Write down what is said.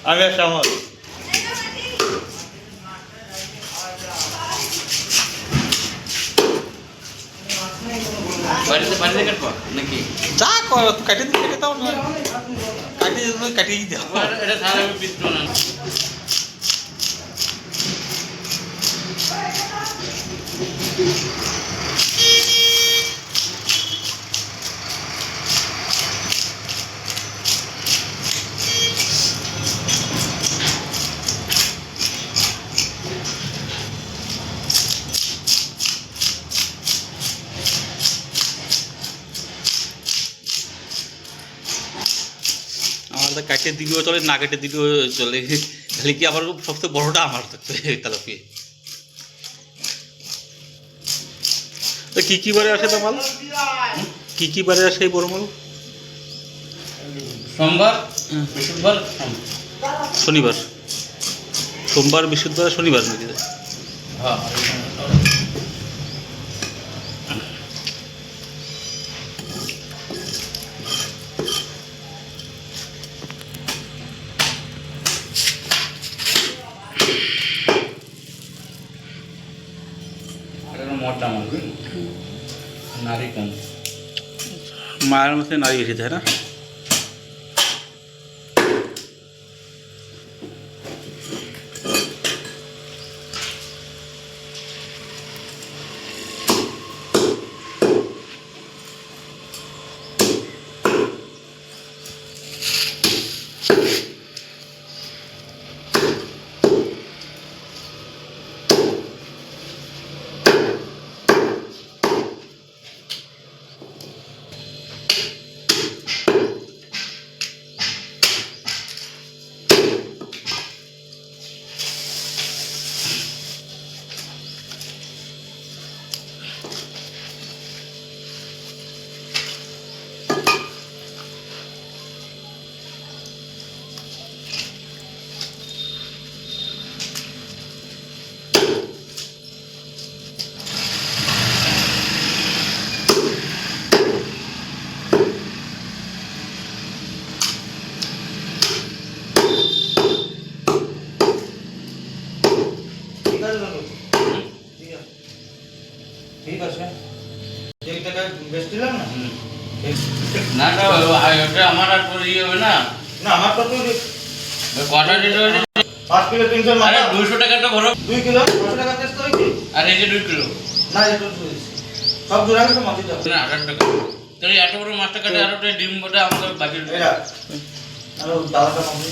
আমি সহমত। বাড়িতে কাটবো নাকি যা কর কাটি দিতে কেটে দাও না, কাটিয়ে দাও। এটা তাহলে আমি পিস না আমাদের কাটিয়ে দিলেও চলে, না কেটে দিলেও চলে, খালি কি আমার সবচেয়ে বড়টা আমার থাকতে তেলাপিয়া। কি বারে আসে তো মাল, কি বারে আসে এই বড় মাল? সোমবার বৃহস্পতিবার শনিবার, সোমবার বৃহস্পতিবার শনিবার নাকি? হ্যাঁ মোটা মাল নারী কম, মায়ের মধ্যে নারী বেশি, তাই না? ঠিক আছে না না ওটা আমার আর ইয়ে হবে না, না আমার তো কটা যেটা 5 কিলো 300 আরে 200 টাকাটা ভরো, 2 কিলো 500 টাকা টেস্ট করে কি? আর এই যে 2 কিলো না এটা তো সব জোড়া করে মাটি দাও না 18 টাকা। তাহলে এত বড় মাছটা কাটে আর ওটা ডিম বটা আমাদের বাকি এরা আর দাদাটা মাটি